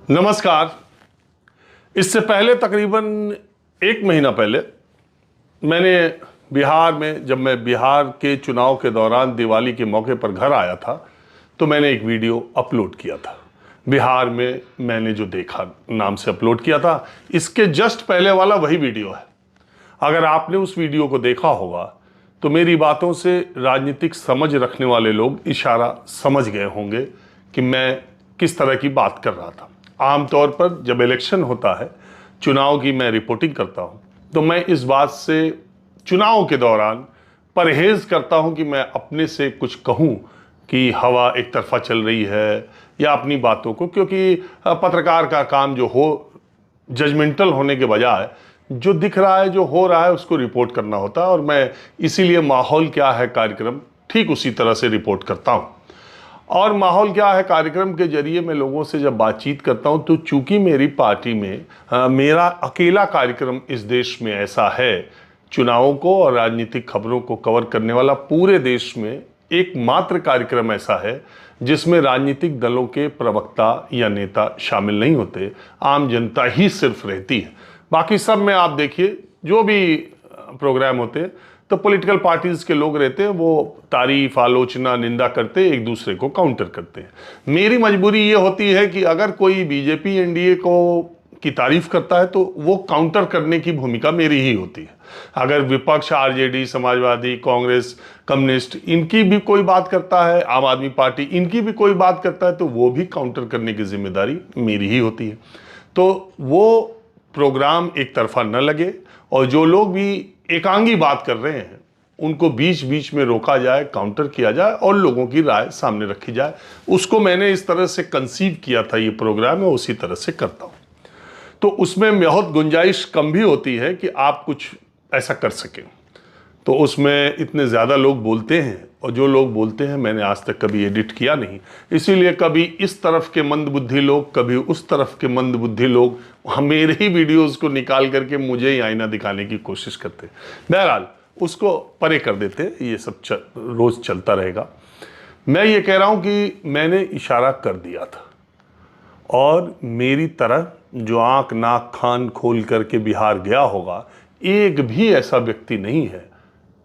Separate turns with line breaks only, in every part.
नमस्कार। इससे पहले तकरीबन 1 महीना पहले मैंने बिहार में, जब मैं बिहार के चुनाव के दौरान दिवाली के मौके पर घर आया था, तो मैंने एक वीडियो अपलोड किया था। बिहार में मैंने जो देखा नाम से अपलोड किया था। इसके जस्ट पहले वाला वही वीडियो है। अगर आपने उस वीडियो को देखा होगा तो मेरी बातों से राजनीतिक समझ रखने वाले लोग इशारा समझ गए होंगे कि मैं किस तरह की बात कर रहा था। आमतौर पर जब इलेक्शन होता है, चुनाव की मैं रिपोर्टिंग करता हूं, तो मैं इस बात से चुनाव के दौरान परहेज करता हूं कि मैं अपने से कुछ कहूं कि हवा एक तरफा चल रही है या अपनी बातों को, क्योंकि पत्रकार का काम जो हो जजमेंटल होने के बजाय जो दिख रहा है, जो हो रहा है, उसको रिपोर्ट करना होता है। और मैं इसीलिए माहौल क्या है कार्यक्रम ठीक उसी तरह से रिपोर्ट करता हूं। और माहौल क्या है कार्यक्रम के जरिए मैं लोगों से जब बातचीत करता हूं, तो चूंकि मेरी पार्टी में मेरा अकेला कार्यक्रम इस देश में ऐसा है, चुनावों को और राजनीतिक खबरों को कवर करने वाला पूरे देश में एकमात्र कार्यक्रम ऐसा है जिसमें राजनीतिक दलों के प्रवक्ता या नेता शामिल नहीं होते, आम जनता ही सिर्फ रहती है। बाकी सब में आप देखिए जो भी प्रोग्राम होते हैं तो पॉलिटिकल पार्टीज के लोग रहते हैं, वो तारीफ, आलोचना, निंदा करते, एक दूसरे को काउंटर करते हैं। मेरी मजबूरी ये होती है कि अगर कोई बीजेपी एनडीए को की तारीफ करता है तो वो काउंटर करने की भूमिका मेरी ही होती है। अगर विपक्ष आरजेडी, समाजवादी, कांग्रेस, कम्युनिस्ट इनकी भी कोई बात करता है, आम आदमी पार्टी इनकी भी कोई बात करता है, तो वो भी काउंटर करने की जिम्मेदारी मेरी ही होती है। तो वो प्रोग्राम एक तरफा न लगे और जो लोग भी एकांगी बात कर रहे हैं उनको बीच बीच में रोका जाए, काउंटर किया जाए और लोगों की राय सामने रखी जाए। उसको मैंने इस तरह से कंसीव किया था, ये प्रोग्राम है, उसी तरह से करता हूं। तो उसमें बहुत गुंजाइश कम भी होती है कि आप कुछ ऐसा कर सकें। तो उसमें इतने ज़्यादा लोग बोलते हैं और जो लोग बोलते हैं मैंने आज तक कभी एडिट किया नहीं, इसीलिए कभी इस तरफ के मंदबुद्धि लोग, कभी उस तरफ के मंदबुद्धि लोग मेरे ही वीडियोस को निकाल करके मुझे ही आईना दिखाने की कोशिश करते हैं। बहरहाल उसको परे कर देते, ये सब रोज़ चलता रहेगा। मैं ये कह रहा हूँ कि मैंने इशारा कर दिया था और मेरी तरह जो आँख नाक कान खोल करके बिहार गया होगा, एक भी ऐसा व्यक्ति नहीं है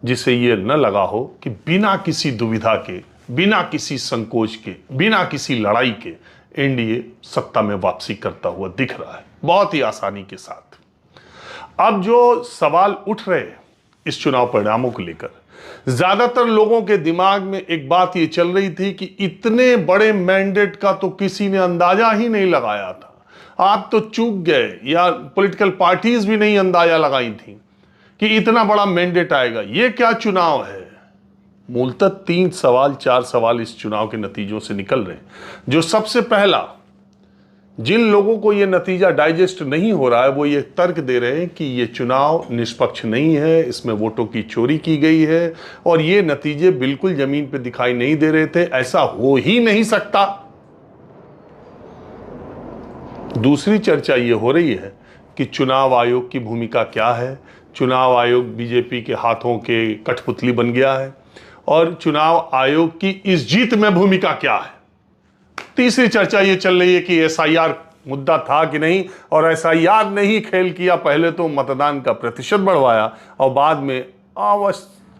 जिसे ये न लगा हो कि बिना किसी दुविधा के, बिना किसी संकोच के, बिना किसी लड़ाई के एनडीए सत्ता में वापसी करता हुआ दिख रहा है, बहुत ही आसानी के साथ। अब जो सवाल उठ रहे हैं इस चुनाव परिणामों को लेकर, ज्यादातर लोगों के दिमाग में एक बात ये चल रही थी कि इतने बड़े मैंडेट का तो किसी ने अंदाजा ही नहीं लगाया था, आप तो चूक गए, या पॉलिटिकल पार्टीज भी नहीं अंदाजा लगाई थी कि इतना बड़ा मैंडेट आएगा। ये क्या चुनाव है? मूलतः 3 सवाल 4 सवाल इस चुनाव के नतीजों से निकल रहे हैं। जो सबसे पहला, जिन लोगों को ये नतीजा डाइजेस्ट नहीं हो रहा है, वो ये तर्क दे रहे हैं कि ये चुनाव निष्पक्ष नहीं है, इसमें वोटों की चोरी की गई है और ये नतीजे बिल्कुल जमीन पे दिखाई नहीं दे रहे थे, ऐसा हो ही नहीं सकता। दूसरी चर्चा ये हो रही है कि चुनाव आयोग की भूमिका क्या है, चुनाव आयोग बीजेपी के हाथों के कठपुतली बन गया है और चुनाव आयोग की इस जीत में भूमिका क्या है। तीसरी चर्चा ये चल रही है कि एसआईआर मुद्दा था कि नहीं, और एसआईआर ने ही खेल किया। पहले तो मतदान का प्रतिशत बढ़वाया और बाद में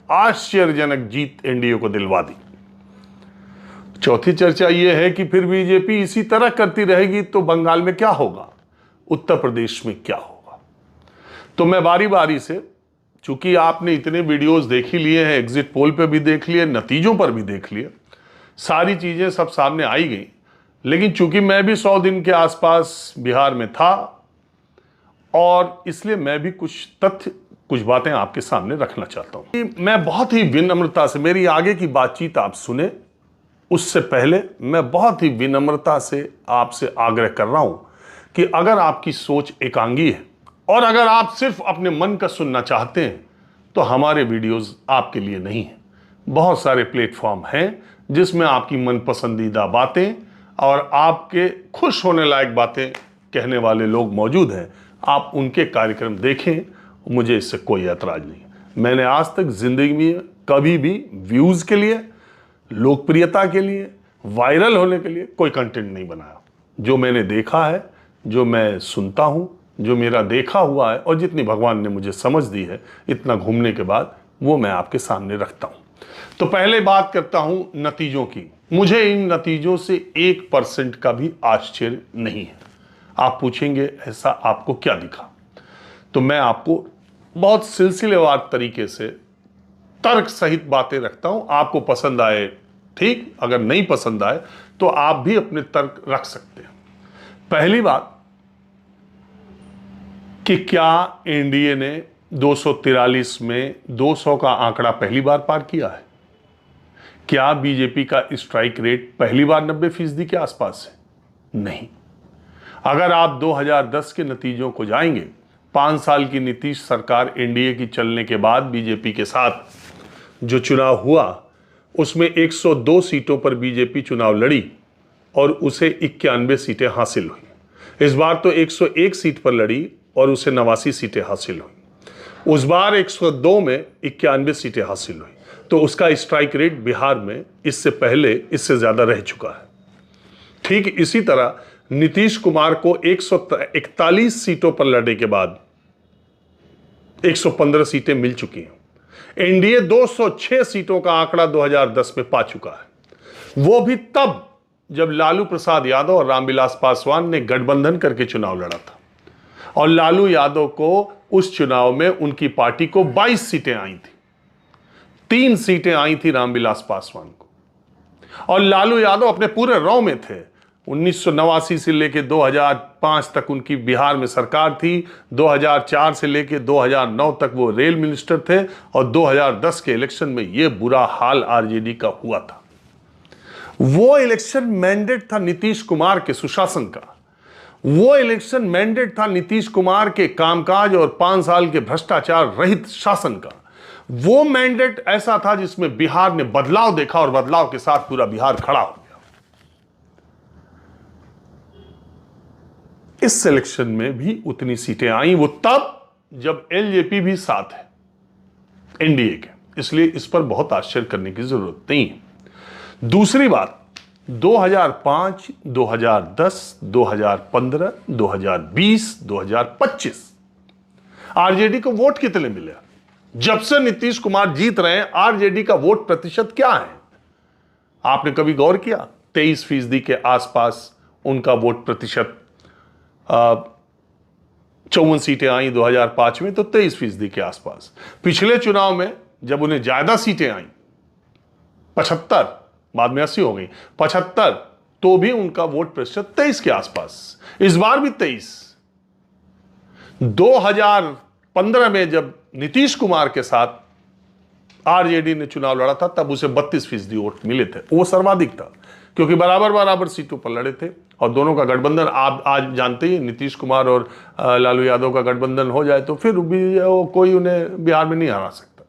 आश्चर्यजनक जीत एनडीए को दिलवा दी। चौथी चर्चा यह है कि फिर बीजेपी इसी तरह करती रहेगी तो बंगाल में क्या होगा, उत्तर प्रदेश में क्या होगा। तो मैं बारी बारी से, चूंकि आपने इतने वीडियोस देख ही लिए हैं, एग्जिट पोल पे भी देख लिए, नतीजों पर भी देख लिए, सारी चीजें सब सामने आई गई, लेकिन चूंकि मैं भी 100 दिन के आसपास बिहार में था और इसलिए मैं भी कुछ तथ्य, कुछ बातें आपके सामने रखना चाहता हूं। मैं बहुत ही विनम्रता से, मेरी आगे की बातचीत आप सुने उससे पहले मैं बहुत ही विनम्रता से आपसे आग्रह कर रहा हूं कि अगर आपकी सोच एकांगी है और अगर आप सिर्फ अपने मन का सुनना चाहते हैं तो हमारे वीडियोस आपके लिए नहीं है। बहुत सारे प्लेटफॉर्म हैं जिसमें आपकी मन पसंदीदा बातें और आपके खुश होने लायक बातें कहने वाले लोग मौजूद हैं। आप उनके कार्यक्रम देखें, मुझे इससे कोई ऐतराज नहीं। मैंने आज तक जिंदगी में कभी भी व्यूज के लिए, लोकप्रियता के लिए, वायरल होने के लिए कोई कंटेंट नहीं बनाया। जो मैंने देखा है जो मैं सुनता हूं, जो मेरा देखा हुआ है और जितनी भगवान ने मुझे समझ दी है इतना घूमने के बाद, वो मैं आपके सामने रखता हूं। तो पहले बात करता हूं नतीजों की। मुझे इन नतीजों से 1% का भी आश्चर्य नहीं है। आप पूछेंगे ऐसा आपको क्या दिखा, तो मैं आपको बहुत सिलसिलेवार तरीके से तर्क सहित बातें रखता हूं। आपको पसंद आए ठीक, अगर नहीं पसंद आए तो आप भी अपने तर्क रख सकते हैं। पहली बात कि क्या एनडीए ने 243 में 200 का आंकड़ा पहली बार पार किया है? क्या बीजेपी का स्ट्राइक रेट पहली बार 90% के आसपास है? नहीं। अगर आप 2010 के नतीजों को जाएंगे, 5 साल की नीतीश सरकार एनडीए की चलने के बाद बीजेपी के साथ जो चुनाव हुआ, उसमें 102 सीटों पर बीजेपी चुनाव लड़ी और उसे 91 सीटें हासिल हुई। इस बार तो 101 सीट पर लड़ी और उसे 89 सीटें हासिल हुई। उस बार 102 में 91 सीटें हासिल हुई। तो उसका स्ट्राइक रेट बिहार में इससे पहले इससे ज्यादा रह चुका है। ठीक इसी तरह नीतीश कुमार को 141 सीटों पर लड़ने के बाद 115 सीटें मिल चुकी हैं। एनडीए 206 सीटों का आंकड़ा 2010 में पा चुका है, वो भी तब जब लालू प्रसाद यादव और रामविलास पासवान ने गठबंधन करके चुनाव लड़ा था और लालू यादव को उस चुनाव में उनकी पार्टी को 22 सीटें आई थी। 3 सीटें आई थी रामविलास पासवान को और लालू यादव अपने पूरे रौ में थे। 1989 से लेकर 2005 तक उनकी बिहार में सरकार थी। 2004 से लेकर 2009 तक वो रेल मिनिस्टर थे और 2010 के इलेक्शन में ये बुरा हाल आरजेडी का हुआ था। वो इलेक्शन मैंडेट था नीतीश कुमार के सुशासन का। वो इलेक्शन मैंडेट था नीतीश कुमार के कामकाज और 5 साल के भ्रष्टाचार रहित शासन का। वो मैंडेट ऐसा था जिसमें बिहार ने बदलाव देखा और बदलाव के साथ पूरा बिहार खड़ा हो गया। इस सिलेक्शन में भी उतनी सीटें आई, वो तब जब एलजेपी भी साथ है एनडीए के, इसलिए इस पर बहुत आश्चर्य करने की जरूरत नहीं है। दूसरी बात, 2005, 2010, 2015, 2020, 2025 आरजेडी को वोट कितने मिले? जब से नीतीश कुमार जीत रहे हैं आरजेडी का वोट प्रतिशत क्या है? आपने कभी गौर किया? 23% के आसपास उनका वोट प्रतिशत। 54 सीटें आई 2005 में तो 23% के आसपास। पिछले चुनाव में जब उन्हें ज्यादा सीटें आई 75, बाद में 80 हो गई, 75, तो भी उनका वोट प्रतिशत 23 के आसपास। इस बार भी 23। 2015 में जब नीतीश कुमार के साथ आरजेडी ने चुनाव लड़ा था तब उसे 32% वोट मिले थे। वो सर्वाधिक था क्योंकि बराबर सीटों पर लड़े थे और दोनों का गठबंधन आप आज जानते ही, नीतीश कुमार और लालू यादव का गठबंधन हो जाए तो फिर भी कोई उन्हें बिहार में नहीं हरा सकता।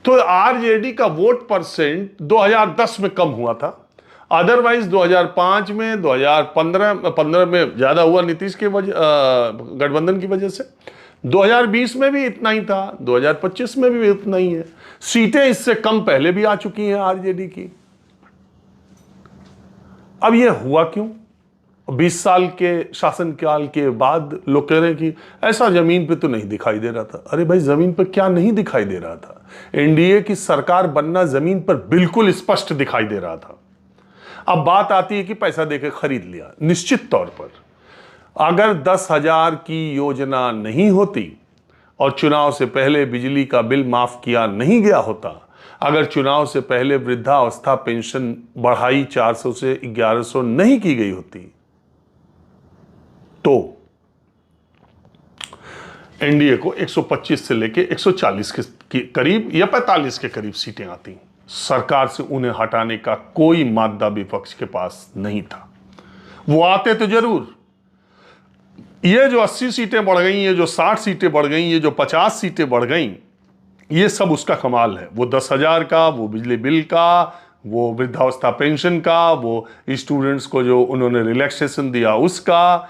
तो आरजेडी का वोट परसेंट 2010 में कम हुआ था। अदरवाइज 2005 में, 2015 में ज्यादा हुआ नीतीश के गठबंधन की वजह से। 2020 में भी इतना ही था, 2025 में भी इतना ही है। सीटें इससे कम पहले भी आ चुकी हैं आरजेडी की। अब यह हुआ क्यों? 20 साल के शासनकाल के बाद लोग कह रहे हैं कि ऐसा जमीन पे तो नहीं दिखाई दे रहा था। अरे भाई, जमीन पर क्या नहीं दिखाई दे रहा था? एनडीए की सरकार बनना जमीन पर बिल्कुल स्पष्ट दिखाई दे रहा था। अब बात आती है कि पैसा देकर खरीद लिया। निश्चित तौर पर अगर 10,000 की योजना नहीं होती और चुनाव से पहले बिजली का बिल माफ किया नहीं गया होता, अगर चुनाव से पहले वृद्धावस्था पेंशन बढ़ाई 400 से 1100 नहीं की गई होती, तो एनडीए को 125 से लेके 140 के करीब या 45 के करीब सीटें आती। सरकार से उन्हें हटाने का कोई मादा विपक्ष के पास नहीं था। वो आते तो जरूर। ये जो 80 सीटें बढ़ गई, ये जो 60 सीटें बढ़ गई, ये जो 50 सीटें बढ़ गई, ये सब उसका कमाल है। वो 10,000 का, वो बिजली बिल का, वो वृद्धावस्था पेंशन का, वो स्टूडेंट्स को जो उन्होंने रिलैक्सेशन दिया उसका,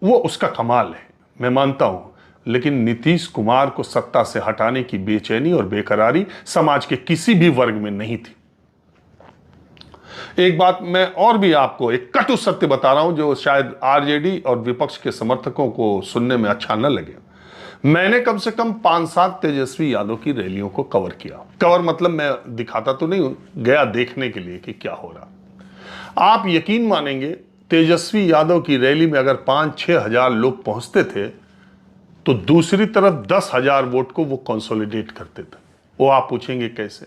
वो उसका कमाल है, मैं मानता हूं। लेकिन नीतीश कुमार को सत्ता से हटाने की बेचैनी और बेकरारी समाज के किसी भी वर्ग में नहीं थी। एक बात मैं और भी आपको एक कटु सत्य बता रहा हूं जो शायद आरजेडी और विपक्ष के समर्थकों को सुनने में अच्छा न लगे। मैंने कम से कम 5-7 तेजस्वी यादव की रैलियों को कवर किया। कवर मतलब मैं दिखाता तो नहीं हूं, गया देखने के लिए कि क्या हो रहा। आप यकीन मानेंगे, तेजस्वी यादव की रैली में अगर 5-6 हजार लोग पहुंचते थे तो दूसरी तरफ 10,000 वोट को वो कंसोलिडेट करते थे। वो आप पूछेंगे कैसे?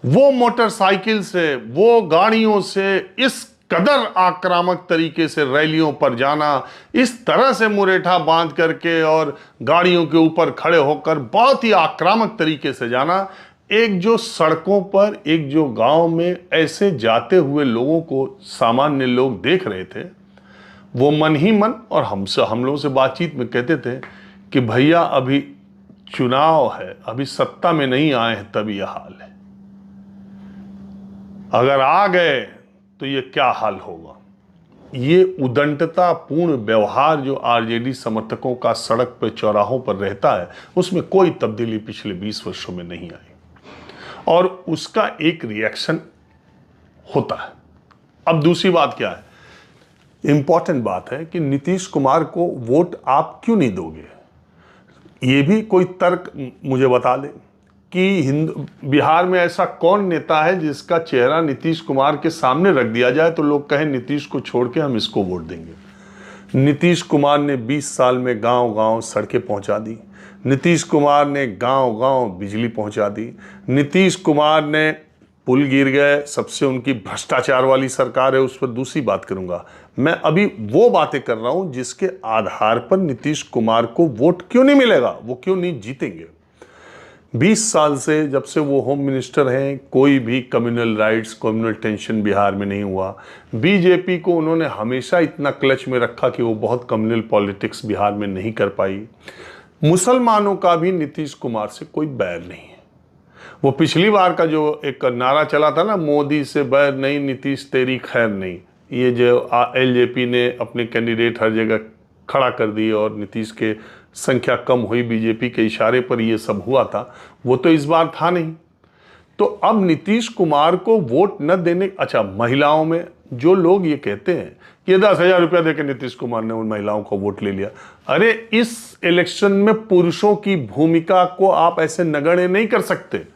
वो मोटरसाइकिल से, वो गाड़ियों से इस कदर आक्रामक तरीके से रैलियों पर जाना, इस तरह से मुरेठा बांध करके और गाड़ियों के ऊपर खड़े होकर बहुत ही आक्रामक तरीके से जाना, एक जो सड़कों पर, एक जो गांव में ऐसे जाते हुए लोगों को सामान्य लोग देख रहे थे, वो मन ही मन और हम लोगों से बातचीत में कहते थे कि भैया अभी चुनाव है, अभी सत्ता में नहीं आए हैं तब यह हाल है, अगर आ गए तो ये क्या हाल होगा। ये उदंडता पूर्ण व्यवहार जो आरजेडी समर्थकों का सड़क पर चौराहों पर रहता है, उसमें कोई तब्दीली पिछले 20 वर्षों में नहीं आई और उसका एक रिएक्शन होता है। अब दूसरी बात क्या है, इंपॉर्टेंट बात है कि नीतीश कुमार को वोट आप क्यों नहीं दोगे। ये भी कोई तर्क मुझे बता दे कि बिहार में ऐसा कौन नेता है जिसका चेहरा नीतीश कुमार के सामने रख दिया जाए तो लोग कहें नीतीश को छोड़ के हम इसको वोट देंगे। नीतीश कुमार ने 20 साल में गांव-गांव सड़कें पहुंचा दी। नीतीश कुमार ने गांव-गांव बिजली पहुंचा दी। नीतीश कुमार ने पुल गिर गए, सबसे उनकी भ्रष्टाचार वाली सरकार है, उस पर दूसरी बात करूंगा। मैं अभी वो बातें कर रहा हूं जिसके आधार पर नीतीश कुमार को वोट क्यों नहीं मिलेगा, वो क्यों नहीं जीतेंगे। 20 साल से जब से वो होम मिनिस्टर हैं, कोई भी communal riots, communal tension Bihar में नहीं हुआ। बीजेपी को उन्होंने हमेशा इतना क्लच में रखा कि वो बहुत कम्युनल पॉलिटिक्स बिहार में नहीं कर पाई। मुसलमानों का भी नीतीश कुमार से कोई बैर नहीं है। वो पिछली बार का जो एक नारा चला था ना, मोदी से बैर नहीं, नीतीश तेरी खैर नहीं, ये जो एलजेपी ने अपने कैंडिडेट हर जगह खड़ा कर दिए और नीतीश के संख्या कम हुई बीजेपी के इशारे पर ये सब हुआ था, वो तो इस बार था नहीं। तो अब नीतीश कुमार को वोट न देने, अच्छा महिलाओं में जो लोग ये कहते हैं कि 10,000 रुपया देकर नीतीश कुमार ने उन महिलाओं को वोट ले लिया, अरे इस इलेक्शन में पुरुषों की भूमिका को आप ऐसे नगण्य नहीं कर सकते।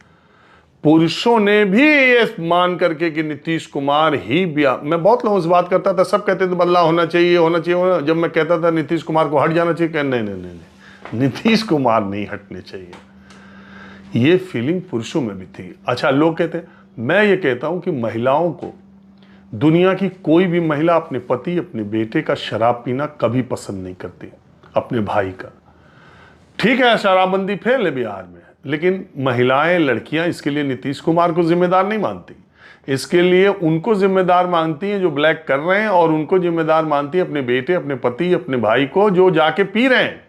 पुरुषों ने भी ये मान करके कि नीतीश कुमार ही मैं बहुत लोगों से बात करता था, सब कहते थे बदलाव होना चाहिए होना चाहिए। जब मैं कहता था नीतीश कुमार को हट जाना चाहिए, कहते नहीं नहीं नहीं नहीं, नीतीश कुमार नहीं हटने चाहिए। ये फीलिंग पुरुषों में भी थी। अच्छा लोग कहते, मैं ये कहता हूं कि महिलाओं को, दुनिया की कोई भी महिला अपने पति, अपने बेटे का शराब पीना कभी पसंद नहीं करती, अपने भाई का। ठीक है शराबबंदी फेल है बिहार में, लेकिन महिलाएं, लड़कियां इसके लिए नीतीश कुमार को जिम्मेदार नहीं मानती। इसके लिए उनको जिम्मेदार मानती हैं जो ब्लैक कर रहे हैं, और उनको जिम्मेदार मानती है अपने बेटे, अपने पति, अपने भाई को जो जाके पी रहे हैं।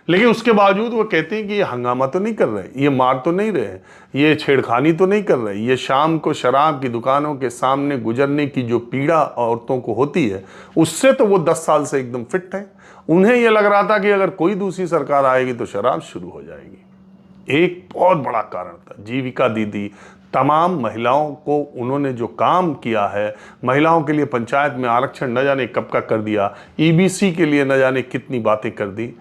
लेकिन उसके बावजूद वो कहते हैं कि ये हंगामा तो नहीं कर रहे, ये मार तो नहीं रहे, ये छेड़खानी तो नहीं कर रहे, ये शाम को शराब की दुकानों के सामने गुजरने की जो पीड़ा औरतों को होती है, उससे तो वो 10 साल से एकदम फिट है। उन्हें यह लग रहा था कि अगर कोई दूसरी सरकार आएगी तो शराब शुरू हो जाएगी। एक बहुत बड़ा कारण था। जीविका दीदी, तमाम महिलाओं को उन्होंने जो काम किया है, महिलाओं के लिए पंचायत में आरक्षण न जाने कब का कर दिया, ईबीसी के लिए न जाने कितनी बातें कर दी।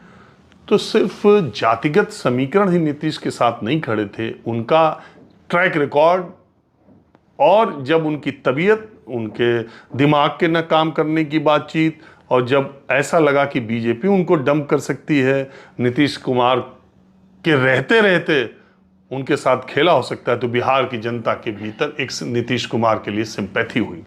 तो सिर्फ जातिगत समीकरण ही नीतीश के साथ नहीं खड़े थे, उनका ट्रैक रिकॉर्ड, और जब उनकी तबीयत, उनके दिमाग के न काम करने की बातचीत, और जब ऐसा लगा कि बीजेपी उनको डंप कर सकती है, नीतीश कुमार के रहते रहते उनके साथ खेला हो सकता है, तो बिहार की जनता के भीतर एक नीतीश कुमार के लिए सिंपैथी हुई।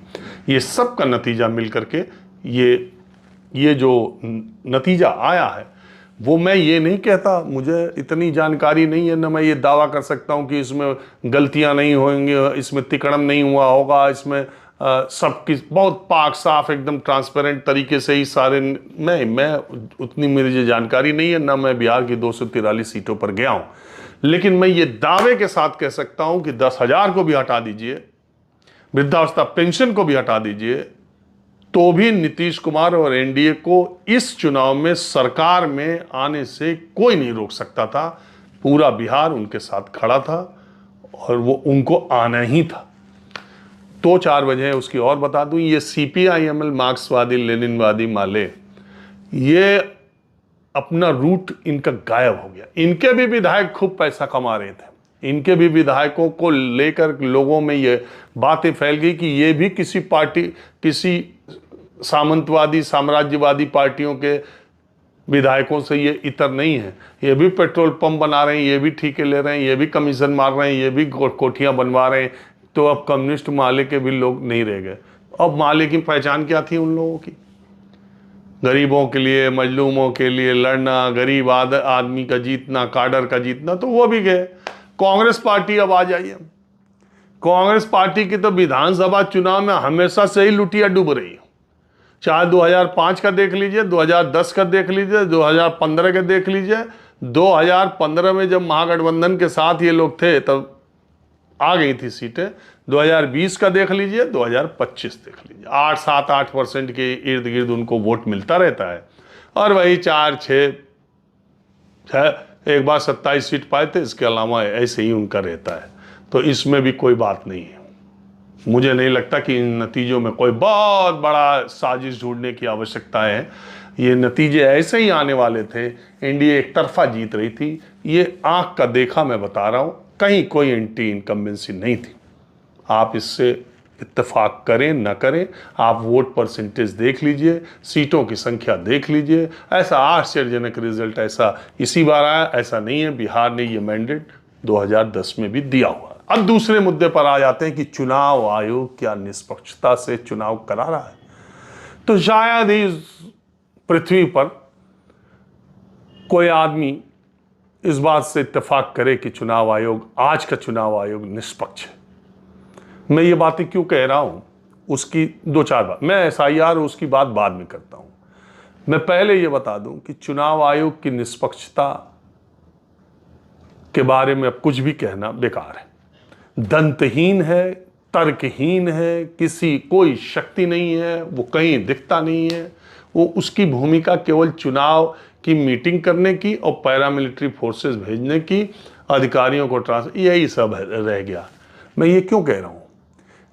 ये सब का नतीजा मिलकर के ये जो नतीजा आया है, वो मैं ये नहीं कहता, मुझे इतनी जानकारी नहीं है, ना मैं ये दावा कर सकता हूँ कि इसमें गलतियाँ नहीं होंगी, इसमें तिकड़म नहीं हुआ होगा, इसमें सबकी बहुत पाक साफ एकदम ट्रांसपेरेंट तरीके से ही सारे, मैं उतनी मेरी जानकारी नहीं है, ना मैं बिहार की 243 सीटों पर गया हूँ। लेकिन मैं ये दावे के साथ कह सकता हूँ कि 10,000 को भी हटा दीजिए, वृद्धावस्था पेंशन को भी हटा दीजिए, तो भी नीतीश कुमार और एनडीए को इस चुनाव में सरकार में आने से कोई नहीं रोक सकता था। पूरा बिहार उनके साथ खड़ा था और वो उनको आना ही था। दो चार वजह है उसकी और बता दूं। ये CPIML मार्क्सवादी लेनिनवादी माले, ये अपना रूट इनका गायब हो गया। इनके भी विधायक खूब पैसा कमा रहे थे, इनके भी विधायकों को लेकर लोगों में ये बातें फैल गई कि ये भी किसी पार्टी, किसी सामंतवादी साम्राज्यवादी पार्टियों के विधायकों से ये इतर नहीं है, ये भी पेट्रोल पंप बना रहे हैं, ये भी ठेके ले रहे हैं, ये भी कमीशन मार रहे हैं, ये भी कोठियां बनवा रहे हैं। तो अब कम्युनिस्ट माले के भी लोग नहीं रह गए। अब माले की पहचान क्या थी उन लोगों की? गरीबों के लिए, मजलूमों के लिए लड़ना, गरीब आदमी का जीतना, काडर का जीतना, तो वो भी गए। कांग्रेस पार्टी अब आ जाइए, कांग्रेस पार्टी की तो विधानसभा चुनाव में हमेशा से ही लुटिया डूब रही है। चाहे 2005 का देख लीजिए, 2010 का देख लीजिए, 2015 का देख लीजिए। 2015 में जब महागठबंधन के साथ ये लोग थे तब आ गई थी सीटें। 2020 का देख लीजिए, 2025 देख लीजिए, 8-7-8% के इर्द गिर्द उनको वोट मिलता रहता है। और वही 4-6 एक बार 27 सीट पाए थे, इसके अलावा ऐसे ही उनका रहता है। तो इसमें भी कोई बात नहीं है। मुझे नहीं लगता कि इन नतीजों में कोई बहुत बड़ा साजिश ढूंढने की आवश्यकता है। ये नतीजे ऐसे ही आने वाले थे। इंडिया एक तरफा जीत रही थी, ये आंख का देखा मैं बता रहा हूं, कहीं कोई एंटी इनकम्बेंसी नहीं थी। आप इससे इत्तेफाक करें न करें, आप वोट परसेंटेज देख लीजिए, सीटों की संख्या देख लीजिए। ऐसा आश्चर्यजनक रिजल्ट ऐसा इसी बार आया, ऐसा नहीं है। बिहार ने ये मैंडेट 2010 में भी दिया हुआ। अब दूसरे मुद्दे पर आ जाते हैं कि चुनाव आयोग क्या निष्पक्षता से चुनाव करा रहा है। तो शायद ही पृथ्वी पर कोई आदमी इस बात से इत्तेफाक करे कि चुनाव आयोग, आज का चुनाव आयोग निष्पक्ष है। मैं ये बातें क्यों कह रहा हूं, उसकी 2-4 बात, मैं SIR उसकी बात बाद में करता हूं। मैं पहले ये बता दूं कि चुनाव आयोग की निष्पक्षता के बारे में अब कुछ भी कहना बेकार है। दंतहीन है, तर्कहीन है, किसी कोई शक्ति नहीं है, वो कहीं दिखता नहीं है। वो उसकी भूमिका केवल चुनाव की मीटिंग करने की और पैरामिलिट्री फोर्सेस भेजने की, अधिकारियों को ट्रांसफर, यही सब रह गया। मैं ये क्यों कह रहा हूँ?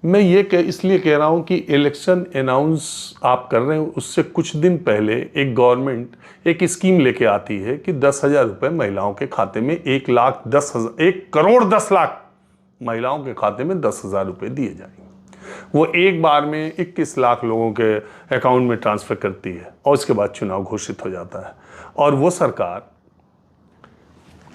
मैं ये इसलिए कह रहा हूँ कि इलेक्शन अनाउंस आप कर रहे हैं, उससे कुछ दिन पहले एक गवर्नमेंट एक स्कीम लेके आती है कि 10,000 रुपये महिलाओं के खाते में, 1,10,000 महिलाओं के खाते में 10,000 रुपये दिए जाएंगे। वो एक बार में 21 लाख लोगों के अकाउंट में ट्रांसफर करती है और उसके बाद चुनाव घोषित हो जाता है। और वो सरकार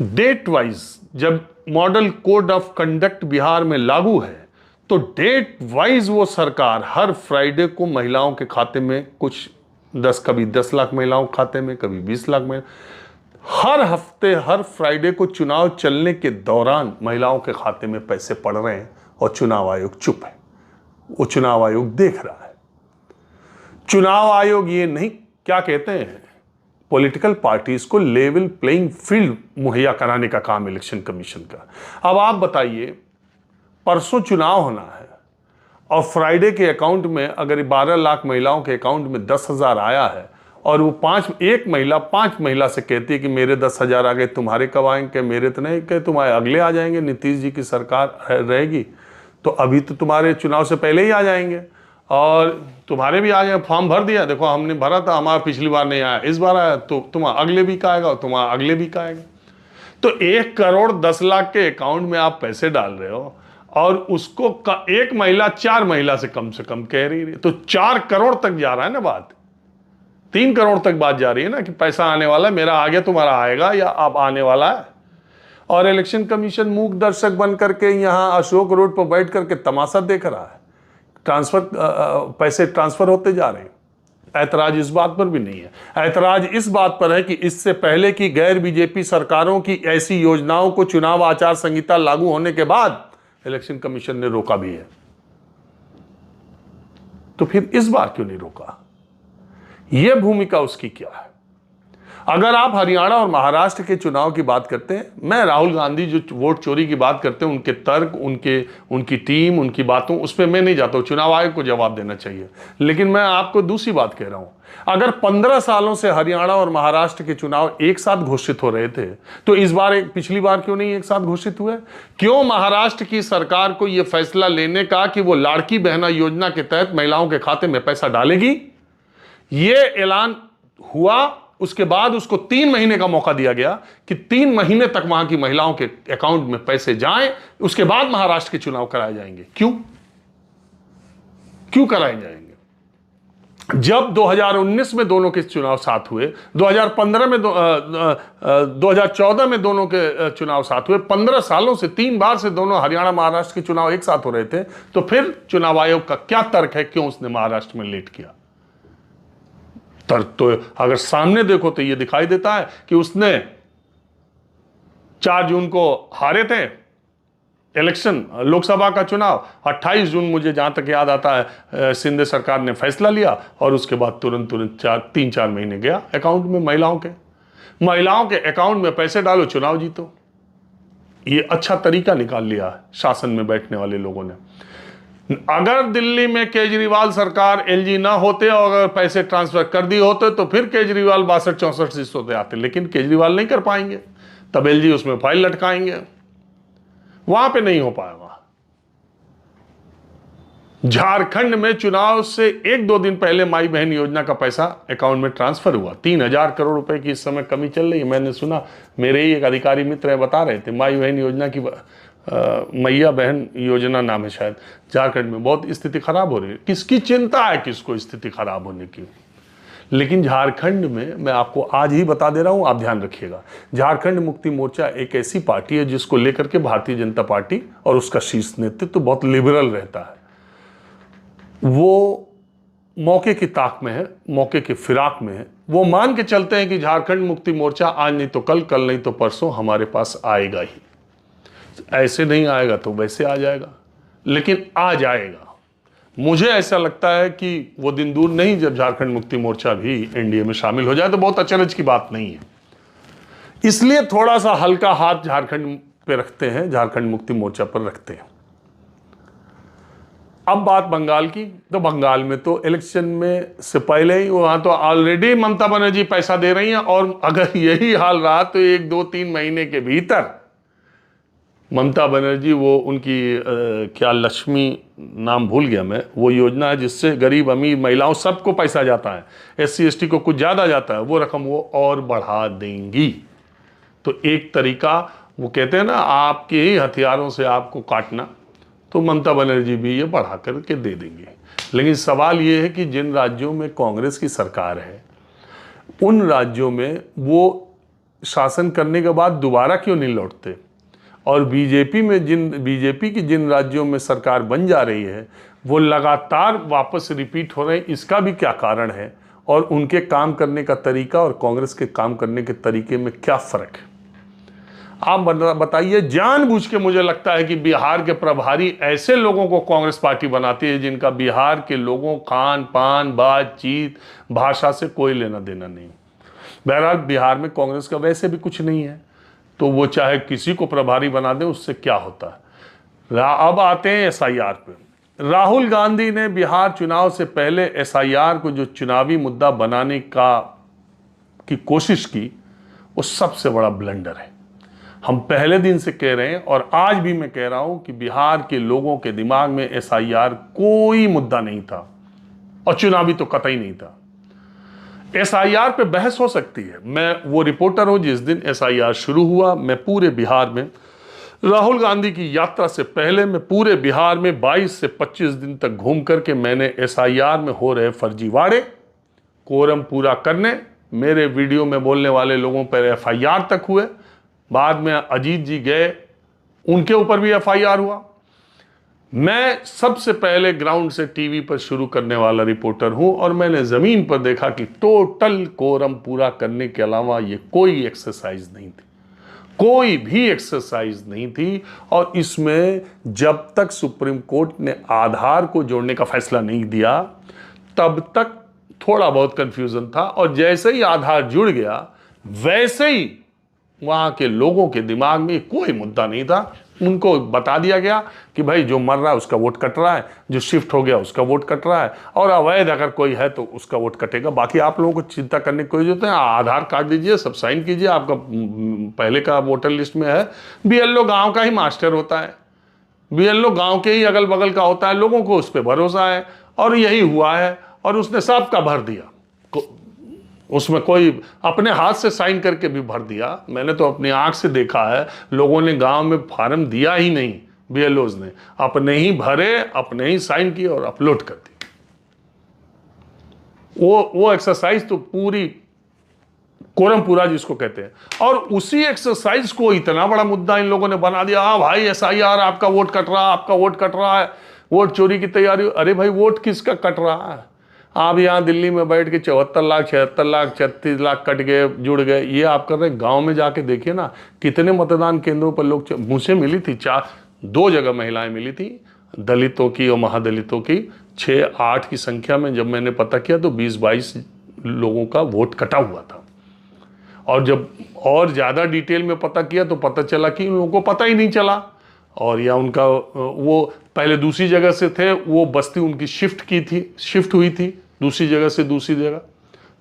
डेट वाइज, जब model code of conduct Bihar में लागू है तो डेट वाइज वो सरकार हर फ्राइडे को महिलाओं के खाते में कुछ 10, कभी 10 लाख महिलाओं के खाते में, कभी 20 लाख में, हर हफ्ते हर फ्राइडे को चुनाव चलने के दौरान महिलाओं के खाते में पैसे पड़ रहे हैं और चुनाव आयोग चुप है। वो चुनाव आयोग देख रहा है। चुनाव आयोग ये नहीं, क्या कहते हैं, पॉलिटिकल पार्टीज को लेवल प्लेइंग फील्ड मुहैया कराने का काम इलेक्शन कमीशन का। अब आप बताइए, परसों चुनाव होना है और फ्राइडे के अकाउंट में अगर 12 लाख महिलाओं के अकाउंट में 10,000 आया है और वो एक महिला 5 महिला से कहती है कि मेरे 10,000 आ गए, तुम्हारे कब आएंगे? मेरे तो नहीं, कि तुम्हारे अगले आ जाएंगे, नीतीश जी की सरकार रहेगी तो अभी तो तुम्हारे चुनाव से पहले ही आ जाएंगे और तुम्हारे भी आ जाए। फॉर्म भर दिया, देखो हमने भरा था, हमारा पिछली बार नहीं आया, इस बार आया, तो तुम्हारा अगले वीक आएगा और तुम्हारा अगले वीक आएगा। तो 1,10,00,000 के अकाउंट में आप पैसे डाल रहे हो और उसको एक महिला 4 महिला से कम कह रही है, तो 4 करोड़ तक जा रहा है ना बात। 3 करोड़ तक बात जा रही है ना कि पैसा आने वाला है, मेरा आ गया, तुम्हारा आएगा या अब आने वाला है। और इलेक्शन कमीशन मूक दर्शक बन करके यहां अशोक रोड पर बैठ करके तमाशा देख रहा है। पैसे ट्रांसफर होते जा रहे हैं। ऐतराज इस बात पर भी नहीं है। ऐतराज इस बात पर है कि इससे पहले की गैर बीजेपी सरकारों की ऐसी योजनाओं को चुनाव आचार संहिता लागू होने के बाद इलेक्शन कमीशन ने रोका भी है। तो फिर इस बार क्यों नहीं रोका? यह भूमिका उसकी क्या है? अगर आप हरियाणा और महाराष्ट्र के चुनाव की बात करते हैं, मैं राहुल गांधी जो वोट चोरी की बात करते हैं, उनके तर्क, उनकी टीम, उनकी बातों, उस पर मैं नहीं जाता हूं, चुनाव आयोग को जवाब देना चाहिए। लेकिन मैं आपको दूसरी बात कह रहा हूं, अगर 15 सालों से हरियाणा और महाराष्ट्र के चुनाव एक साथ घोषित हो रहे थे, तो इस बार, पिछली बार क्यों नहीं एक साथ घोषित हुए? क्यों महाराष्ट्र की सरकार को यह फैसला लेने का कि वो लाड़की बहना योजना के तहत महिलाओं के खाते में पैसा डालेगी? यह ऐलान हुआ, उसके बाद उसको 3 महीने का मौका दिया गया कि 3 महीने तक वहां की महिलाओं के अकाउंट में पैसे जाएं, उसके बाद महाराष्ट्र के चुनाव कराए जाएंगे। क्यों कराए जाएंगे? जब 2019 में दोनों के चुनाव साथ हुए, 2015 में 2014 में दोनों के चुनाव साथ हुए, 15 सालों से 3 बार से दोनों हरियाणा महाराष्ट्र के चुनाव एक साथ हो रहे थे, तो फिर चुनाव आयोग का क्या तर्क है, क्यों उसने महाराष्ट्र में लेट किया? तर्क तो अगर सामने देखो तो यह दिखाई देता है कि उसने 4 जून को हारे थे इलेक्शन, लोकसभा का चुनाव, 28 जून मुझे जहां तक याद आता है शिंदे सरकार ने फैसला लिया, और उसके बाद तुरंत 3-4 महीने गया अकाउंट में महिलाओं के अकाउंट में पैसे डालो, चुनाव जीतो। ये अच्छा तरीका निकाल लिया शासन में बैठने वाले लोगों ने। अगर दिल्ली में केजरीवाल सरकार, एलजी ना होते और अगर पैसे ट्रांसफर कर दिए होते, तो फिर केजरीवाल 62-64 सीटों पे आते, लेकिन केजरीवाल नहीं कर पाएंगे, तब एलजी उसमें फाइल लटकाएंगे, वहां पे नहीं हो पाएगा। झारखंड में चुनाव से 1-2 दिन पहले माई बहन योजना का पैसा अकाउंट में ट्रांसफर हुआ, 3000 करोड़ रुपए की इस समय कमी चल रही है। मैंने सुना, मेरे ही एक अधिकारी मित्र बता रहे थे, माई बहन योजना की मैया बहन योजना नाम है शायद, झारखंड में बहुत स्थिति खराब हो रही है। किसकी चिंता है किसको स्थिति खराब होने की? लेकिन झारखंड में, मैं आपको आज ही बता दे रहा हूं, आप ध्यान रखिएगा, झारखंड मुक्ति मोर्चा एक ऐसी पार्टी है जिसको लेकर के भारतीय जनता पार्टी और उसका शीर्ष नेतृत्व तो बहुत लिबरल रहता है। वो मौके की ताक में है, मौके की फिराक में है। वो मान के चलते हैं कि झारखंड मुक्ति मोर्चा आज नहीं तो कल नहीं तो परसों हमारे पास आएगा ही। ऐसे नहीं आएगा तो वैसे आ जाएगा, लेकिन आ जाएगा। मुझे ऐसा लगता है कि वो दिन दूर नहीं जब झारखंड मुक्ति मोर्चा भी एनडीए में शामिल हो जाए, तो बहुत अचरज की बात नहीं है। इसलिए थोड़ा सा हल्का हाथ झारखंड पे रखते हैं, झारखंड मुक्ति मोर्चा पर रखते हैं। अब बात बंगाल की, तो बंगाल में तो इलेक्शन में से पहले ही वहां तो ऑलरेडी ममता बनर्जी पैसा दे रही हैं, और अगर यही हाल रहा तो 1-2-3 महीने के भीतर ममता बनर्जी, वो उनकी क्या, लक्ष्मी नाम भूल गया मैं, वो योजना है जिससे गरीब अमीर महिलाओं सबको पैसा जाता है, SC ST को कुछ ज़्यादा जाता है, वो रकम वो और बढ़ा देंगी। तो एक तरीका, वो कहते हैं ना, आपके ही हथियारों से आपको काटना, तो ममता बनर्जी भी ये बढ़ा करके दे देंगे। लेकिन सवाल ये है कि जिन राज्यों में कांग्रेस की सरकार है, उन राज्यों में वो शासन करने के बाद दोबारा क्यों नहीं लौटते, और बीजेपी की जिन राज्यों में सरकार बन जा रही है, वो लगातार वापस रिपीट हो रहे हैं। इसका भी क्या कारण है, और उनके काम करने का तरीका और कांग्रेस के काम करने के तरीके में क्या फर्क है, आप बताइए। जानबूझ के मुझे लगता है कि बिहार के प्रभारी ऐसे लोगों को कांग्रेस पार्टी बनाती है जिनका बिहार के लोगों, खान पान, बातचीत, भाषा से कोई लेना देना नहीं। बहरहाल बिहार में कांग्रेस का वैसे भी कुछ नहीं है, तो वो चाहे किसी को प्रभारी बना दें, उससे क्या होता है। अब आते हैं SIR पे। राहुल गांधी ने बिहार चुनाव से पहले SIR को जो चुनावी मुद्दा बनाने की कोशिश की, वो सबसे बड़ा ब्लंडर है। हम पहले दिन से कह रहे हैं, और आज भी मैं कह रहा हूं कि बिहार के लोगों के दिमाग में SIR कोई मुद्दा नहीं था, और चुनावी तो कतई नहीं था। SIR पे बहस हो सकती है। मैं वो रिपोर्टर हूं, जिस दिन SIR शुरू हुआ, मैं पूरे बिहार में, राहुल गांधी की यात्रा से पहले मैं पूरे बिहार में 22 से 25 दिन तक घूम करके मैंने SIR में हो रहे फर्जीवाड़े, कोरम पूरा करने, मेरे वीडियो में बोलने वाले लोगों पर FIR तक हुए। बाद में अजीत जी गए, उनके ऊपर भी FIR हुआ। मैं सबसे पहले ग्राउंड से टीवी पर शुरू करने वाला रिपोर्टर हूं, और मैंने जमीन पर देखा कि टोटल कोरम पूरा करने के अलावा ये कोई एक्सरसाइज नहीं थी, कोई भी एक्सरसाइज नहीं थी। और इसमें जब तक सुप्रीम कोर्ट ने आधार को जोड़ने का फैसला नहीं दिया, तब तक थोड़ा बहुत कंफ्यूजन था, और जैसे ही आधार जुड़ गया, वैसे ही वहां के लोगों के दिमाग में कोई मुद्दा नहीं था। उनको बता दिया गया कि भाई जो मर रहा है उसका वोट कट रहा है, जो शिफ्ट हो गया उसका वोट कट रहा है, और अवैध अगर कोई है तो उसका वोट कटेगा। बाकी आप लोगों को चिंता करने की कोई जरूरत नहीं। आधार कार्ड दीजिए, सब साइन कीजिए, आपका पहले का वोटर लिस्ट में है। बीएलओ गांव का ही मास्टर होता है, बीएलओ गांव के ही अगल बगल का होता है, लोगों को उस पर भरोसा है, और यही हुआ है। और उसने सबका भर दिया, उसमें कोई अपने हाथ से साइन करके भी भर दिया। मैंने तो अपनी आंख से देखा है, लोगों ने गांव में फार्म दिया ही नहीं, बीएलओज ने अपने ही भरे, अपने ही साइन किए और अपलोड कर दी। वो एक्सरसाइज तो पूरी कोरम पूरा जिसको कहते हैं, और उसी एक्सरसाइज को इतना बड़ा मुद्दा इन लोगों ने बना दिया। हाँ भाई एसआईआर, आपका वोट कट रहा है, आपका वोट कट रहा है, वोट चोरी की तैयारी। अरे भाई वोट किसका कट रहा है? आप यहाँ दिल्ली में बैठ के 74 लाख 76 लाख 36 लाख कट गए, जुड़ गए, ये आप कर रहे हैं। गांव में जाके देखिए ना, कितने मतदान केंद्रों पर लोग। मुझे मिली थी 2 जगह महिलाएं मिली थी, दलितों की और महादलितों की, 6-8 की संख्या में। जब मैंने पता किया तो 20-22 लोगों का वोट कटा हुआ था। और जब और ज़्यादा डिटेल में पता किया तो पता चला कि उन लोगों को पता ही नहीं चला, और या उनका वो पहले दूसरी जगह से थे, वो बस्ती उनकी शिफ्ट हुई थी दूसरी जगह से दूसरी जगह,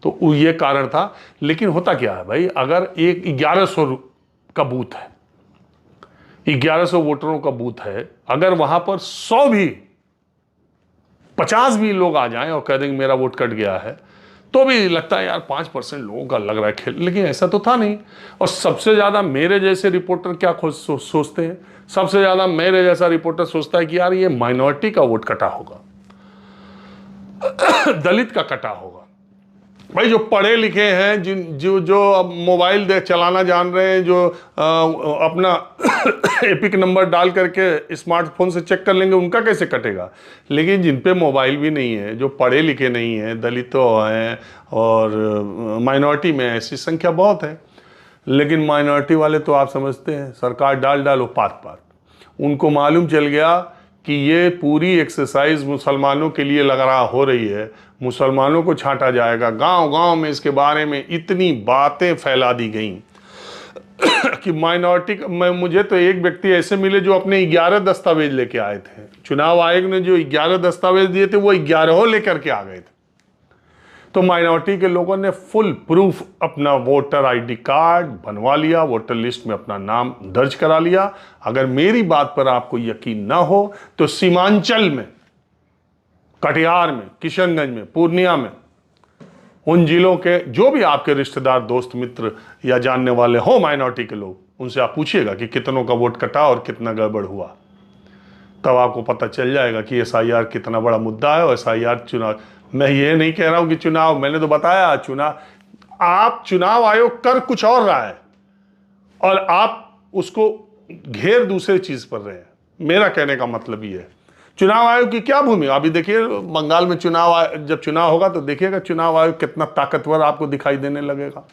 तो ये कारण था। लेकिन होता क्या है भाई, अगर एक 1100 का बूथ है, 1100 वोटरों का बूथ है, अगर वहां पर 100 भी 50 भी लोग आ जाएं और कह देंगे मेरा वोट कट गया है, तो भी लगता है यार 5% लोगों का लग रहा है खेल। लेकिन ऐसा तो था नहीं। और सबसे ज्यादा मेरे जैसे रिपोर्टर क्या सोचते हैं, सबसे ज्यादा मेरे जैसा रिपोर्टर सोचता है कि यार ये माइनॉरिटी का वोट कटा होगा, दलित का कटा होगा। भाई जो पढ़े लिखे हैं, जो अब मोबाइल चलाना जान रहे हैं, जो अपना एपिक नंबर डाल करके स्मार्टफोन से चेक कर लेंगे, उनका कैसे कटेगा। लेकिन जिन पे मोबाइल भी नहीं है, जो पढ़े लिखे नहीं हैं, दलितों हैं और माइनॉरिटी में ऐसी संख्या बहुत है। लेकिन माइनॉरिटी वाले तो आप समझते हैं, सरकार डालो पात। उनको मालूम चल गया कि ये पूरी एक्सरसाइज मुसलमानों के लिए लग रहा हो रही है, मुसलमानों को छांटा जाएगा। गांव गांव में इसके बारे में इतनी बातें फैला दी गई कि माइनॉरिटी में मुझे तो एक व्यक्ति ऐसे मिले जो अपने 11 दस्तावेज लेके आए थे। चुनाव आयोग ने जो 11 दस्तावेज दिए थे वो 11 लेकर के आ गए थे। तो माइनॉरिटी के लोगों ने फुल प्रूफ अपना वोटर आईडी कार्ड बनवा लिया, वोटर लिस्ट में अपना नाम दर्ज करा लिया। अगर मेरी बात पर आपको यकीन ना हो तो सीमांचल में, कटिहार में, किशनगंज में, पूर्णिया में, उन जिलों के जो भी आपके रिश्तेदार, दोस्त, मित्र या जानने वाले हो माइनॉरिटी के लोग, उनसे आप पूछिएगा कि कितनों का वोट कटा और कितना गड़बड़ हुआ। तब आपको पता चल जाएगा कि एसआईआर कितना बड़ा मुद्दा है। और एसआईआर चुनाव, मैं ये नहीं कह रहा हूं कि चुनाव, मैंने तो बताया चुनाव आयोग कर कुछ और रहा है और आप उसको घेर दूसरे चीज पर रहे हैं। मेरा कहने का मतलब ये है, चुनाव आयोग की क्या भूमिका। अभी देखिए बंगाल में जब चुनाव होगा तो देखिएगा चुनाव आयोग कितना ताकतवर आपको दिखाई देने लगेगा।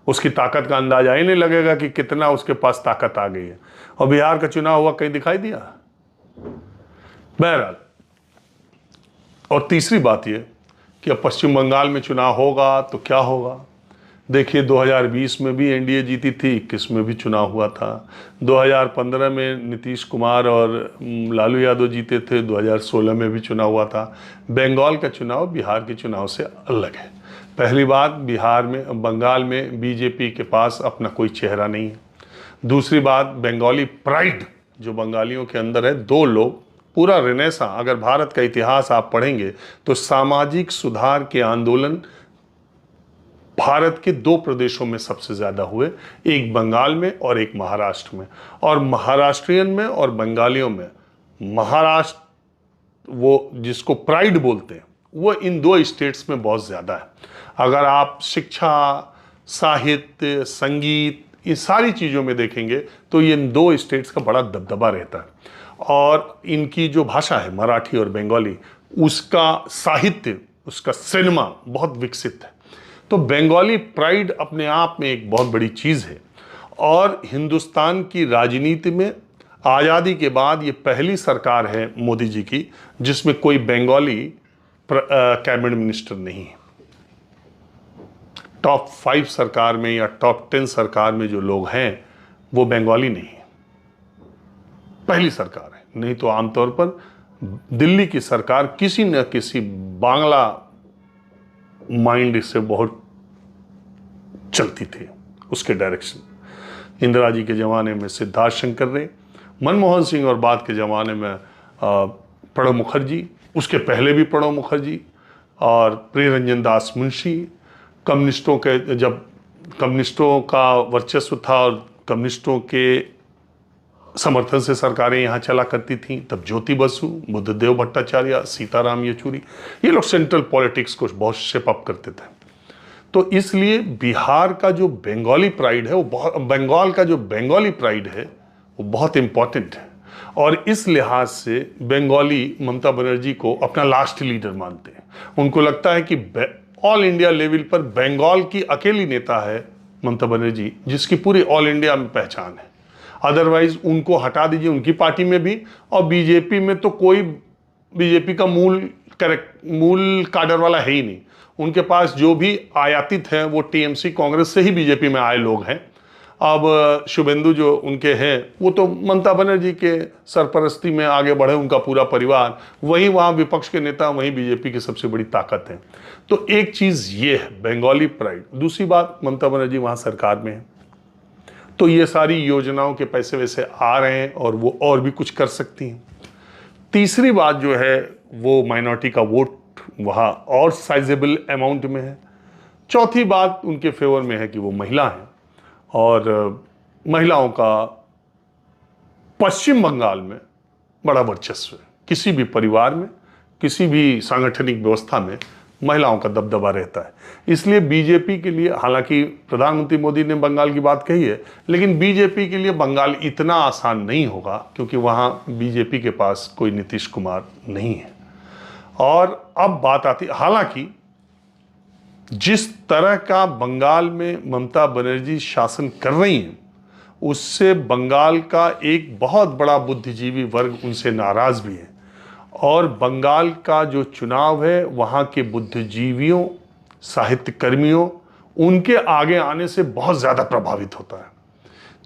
उसकी ताकत का अंदाजा ही नहीं लगेगा कि कितना उसके पास ताकत आ गई है। और बिहार का चुनाव हुआ, कहीं दिखाई दिया? बहरहाल, और तीसरी बात यह कि अब पश्चिम बंगाल में चुनाव होगा तो क्या होगा। देखिए 2020 में भी एनडीए जीती थी, 21 में भी चुनाव हुआ था, 2015 में नीतीश कुमार और लालू यादव जीते थे, 2016 में भी चुनाव हुआ था। बंगाल का चुनाव बिहार के चुनाव से अलग है। पहली बात, बंगाल में बीजेपी के पास अपना कोई चेहरा नहीं है। दूसरी बात, बंगाली प्राइड जो बंगालियों के अंदर है, 2 लोग, पूरा रेनेसा, अगर भारत का इतिहास आप पढ़ेंगे तो सामाजिक सुधार के आंदोलन भारत के 2 प्रदेशों में सबसे ज्यादा हुए, एक बंगाल में और एक महाराष्ट्र में। और महाराष्ट्रियन में और बंगालियों में, महाराष्ट्र वो जिसको प्राइड बोलते हैं, वो इन 2 स्टेट्स में बहुत ज्यादा है। अगर आप शिक्षा, साहित्य, संगीत, ये सारी चीजों में देखेंगे तो ये इन 2 स्टेट्स का बड़ा दबदबा रहता है। और इनकी जो भाषा है मराठी और बंगाली, उसका साहित्य, उसका सिनेमा बहुत विकसित है। तो बंगाली प्राइड अपने आप में एक बहुत बड़ी चीज़ है। और हिंदुस्तान की राजनीति में आज़ादी के बाद ये पहली सरकार है मोदी जी की जिसमें कोई बंगाली कैबिनेट मिनिस्टर नहीं है। टॉप 5 सरकार में या टॉप 10 सरकार में जो लोग हैं वो बंगाली नहीं है, पहली सरकार है। नहीं तो आमतौर पर दिल्ली की सरकार किसी न किसी बांग्ला माइंड से बहुत चलती थी, उसके डायरेक्शन। इंदिरा जी के ज़माने में सिद्धार्थ शंकर रे, मनमोहन सिंह और बाद के ज़माने में प्रणब मुखर्जी, उसके पहले भी प्रणब मुखर्जी और प्रियरंजन दास मुंशी। कम्युनिस्टों के, जब कम्युनिस्टों का वर्चस्व था और कम्युनिस्टों के समर्थन से सरकारें यहाँ चला करती थीं, तब ज्योति बसु, बुद्धदेव भट्टाचार्य, सीताराम येचुरी, ये लोग सेंट्रल पॉलिटिक्स को बहुत शेप अप करते थे। तो इसलिए बिहार का जो बंगाली प्राइड है, वो बंगाल का जो बंगाली प्राइड है वो बहुत इंपॉर्टेंट है। और इस लिहाज से बंगाली ममता बनर्जी को अपना लास्ट लीडर मानते हैं। उनको लगता है कि ऑल इंडिया लेवल पर बंगाल की अकेली नेता है ममता बनर्जी, जिसकी पूरी ऑल इंडिया में पहचान है। अदरवाइज उनको हटा दीजिए उनकी पार्टी में भी, और बीजेपी में तो कोई बीजेपी का मूल काडर वाला है ही नहीं। उनके पास जो भी आयातित हैं वो टीएमसी कांग्रेस से ही बीजेपी में आए लोग हैं। अब शुभेंदु जो उनके हैं वो तो ममता बनर्जी के सरपरस्ती में आगे बढ़े, उनका पूरा परिवार, वही वहाँ विपक्ष के नेता, वही बीजेपी की सबसे बड़ी ताकत है। तो एक चीज़ ये है बंगाली प्राइड। दूसरी बात, ममता बनर्जी वहाँ सरकार में है, तो ये सारी योजनाओं के पैसे वैसे आ रहे हैं और वो और भी कुछ कर सकती हैं। तीसरी बात जो है वो माइनॉरिटी का वोट वहाँ और साइजेबल अमाउंट में है। चौथी बात उनके फेवर में है कि वो महिला हैं, और महिलाओं का पश्चिम बंगाल में बड़ा वर्चस्व है। किसी भी परिवार में, किसी भी सांगठनिक व्यवस्था में महिलाओं का दबदबा रहता है। इसलिए बीजेपी के लिए, हालांकि प्रधानमंत्री मोदी ने बंगाल की बात कही है, लेकिन बीजेपी के लिए बंगाल इतना आसान नहीं होगा, क्योंकि वहाँ बीजेपी के पास कोई नीतीश कुमार नहीं है। और अब बात आती, हालांकि जिस तरह का बंगाल में ममता बनर्जी शासन कर रही हैं, उससे बंगाल का एक बहुत बड़ा बुद्धिजीवी वर्ग उनसे नाराज भी है। और बंगाल का जो चुनाव है, वहाँ के बुद्धिजीवियों, साहित्यकर्मियों, उनके आगे आने से बहुत ज़्यादा प्रभावित होता है।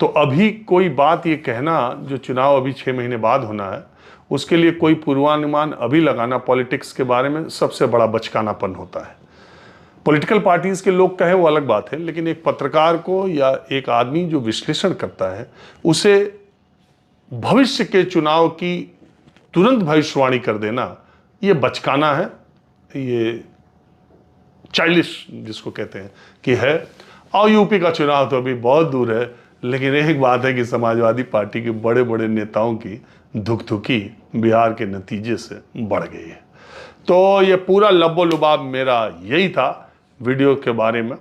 तो अभी कोई बात ये कहना, जो चुनाव अभी 6 महीने बाद होना है, उसके लिए कोई पूर्वानुमान अभी लगाना पॉलिटिक्स के बारे में सबसे बड़ा बचकानापन होता है। पॉलिटिकल पार्टीज के लोग कहें वो अलग बात है, लेकिन एक पत्रकार को या एक आदमी जो विश्लेषण करता है, उसे भविष्य के चुनाव की तुरंत भविष्यवाणी कर देना, ये बचकाना है, ये चाइल्डिश जिसको कहते हैं कि है। और यूपी का चुनाव तो अभी बहुत दूर है, लेकिन एक बात है कि समाजवादी पार्टी के बड़े बड़े नेताओं की धुकधुकी बिहार के नतीजे से बढ़ गई है। तो ये पूरा लब्बो लुबाब मेरा यही था वीडियो के बारे में।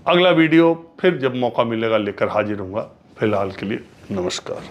अगला वीडियो फिर जब मौका मिलेगा लेकर हाजिर होऊंगा। फिलहाल के लिए नमस्कार।